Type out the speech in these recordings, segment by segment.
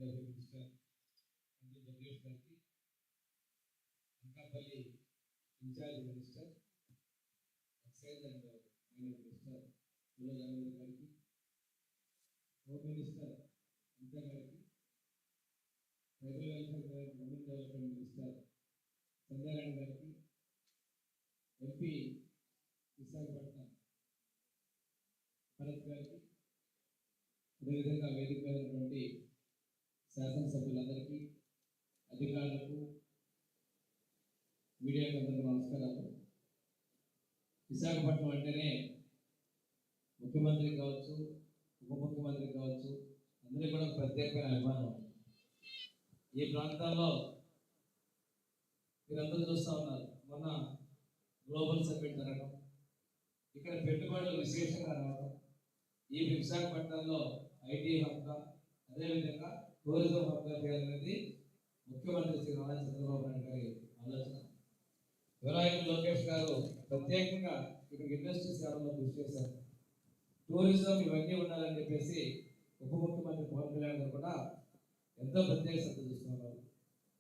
Minister Jagadish గారికి, Anakapalli in charge minister excise and minister Sulojanand గారికి, home minister అంతా గారికి, tribal welfare women development minister Sandhyarani గారికి, ఎంపీ విశాఖపట్నం భరత్ గారికి, అదేవిధంగా వేదిక ఉన్నటువంటి శాసనసభ్యులందరికీ, అధికారులకు, మీడియాకు అందరికీ నమస్కారాలు. విశాఖపట్నం అంటేనే ముఖ్యమంత్రి కావచ్చు, ఉప ముఖ్యమంత్రి కావచ్చు, అందరికీ కూడా ప్రత్యేకమైన అభిమానం. ఈ ప్రాంతాల్లో మీరందరూ చూస్తూ ఉన్నారు, మొన్న గ్లోబల్ సమ్మిట్ జరగడం, ఇక్కడ పెట్టుబడులు విశేషంగా రావడం, ఈ విశాఖపట్నంలో ఐటీ హబ్గా, అదేవిధంగా టూరిజం హబ్గా చేయాలనేది ముఖ్యమంత్రి శ్రీ నారా చంద్రబాబు నాయుడు గారి ఆలోచన. వినాయకుడు లోకేష్ గారు ప్రత్యేకంగా ఇక్కడ ఇండస్ట్రీ సేవల్లో కృషి చేశారు. టూరిజం ఇవన్నీ ఉండాలని చెప్పేసి ఉప ముఖ్యమంత్రి పవన్ కళ్యాణ్ గారు కూడా ఎంతో ప్రత్యేక శ్రద్ధ చూస్తున్నారు.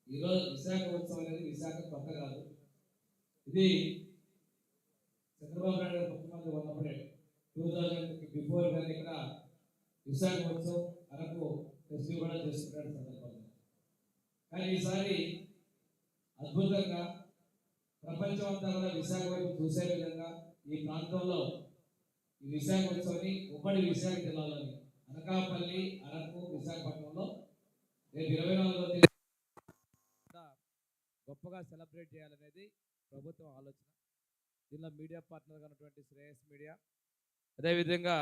ఈరోజు విశాఖ ఉత్సవం అనేది విశాఖ కొత్త కాదు. ఇది చంద్రబాబు నాయుడు గారు ముఖ్యమంత్రి ఉన్నప్పుడే 2000 బిఫోర్ కానీ ఇక్కడ విశాఖ ఉత్సవం అరకు ఫెస్టివల్ కూడా చేస్తున్న సందర్భంగా. కానీ ఈసారి అద్భుతంగా ప్రపంచం అంతా కూడా విశాఖ వైపు చూసే విధంగా ఈ ప్రాంతంలో ఈ విశాఖ ఉత్సవాన్ని ఉమ్మడి విశాఖ జిల్లాలోని అనకాపల్లి, అరకు, విశాఖపట్నంలో రేపు 24వ తేదీ గొప్పగా సెలబ్రేట్ చేయాలనేది ప్రభుత్వం ఆలోచన. దీనిలో మీడియా పార్ట్నర్గా ఉన్నటువంటి శ్రేయస్ మీడియా, అదేవిధంగా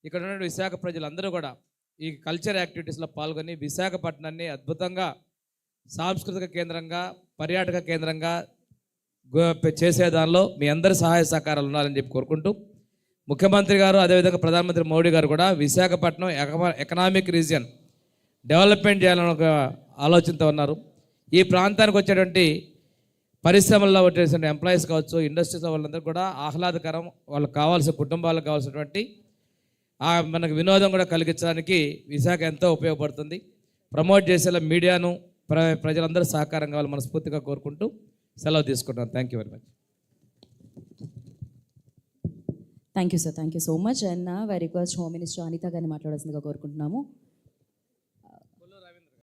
ఇక్కడ ఉన్న విశాఖ ప్రజలందరూ కూడా ఈ కల్చర్ యాక్టివిటీస్లో పాల్గొని విశాఖపట్నాన్ని అద్భుతంగా సాంస్కృతిక కేంద్రంగా, పర్యాటక కేంద్రంగా చేసే దానిలో మీ అందరి సహాయ సహకారాలు ఉండాలని చెప్పి కోరుకుంటూ, ముఖ్యమంత్రి గారు అదేవిధంగా ప్రధానమంత్రి మోడీ గారు కూడా విశాఖపట్నం ఎకనామిక్ రీజియన్ డెవలప్మెంట్ చేయాలని ఒక ఆలోచనతో ఉన్నారు. ఈ ప్రాంతానికి వచ్చేటువంటి పరిశ్రమల్లో వచ్చేటువంటి ఎంప్లాయీస్ కావచ్చు, ఇండస్ట్రీస్ వాళ్ళందరూ కూడా ఆహ్లాదకరం, వాళ్ళకి కావాల్సిన కుటుంబాలకు కావాల్సినటువంటి మనకు వినోదం కూడా కలిగించడానికి విశాఖ ఎంతో ఉపయోగపడుతుంది. ప్రమోట్ చేసేలా మీడియాను ప్రజలందరూ సహకారం కావాలి మనస్ఫూర్తిగా కోరుకుంటూ సెలవు తీసుకుంటాను. Thank you very much. Thank you sir, thank you so much. And I request home minister Anitha గారిని మాట్లాడాల్సిందిగా కోరుకుంటున్నాము.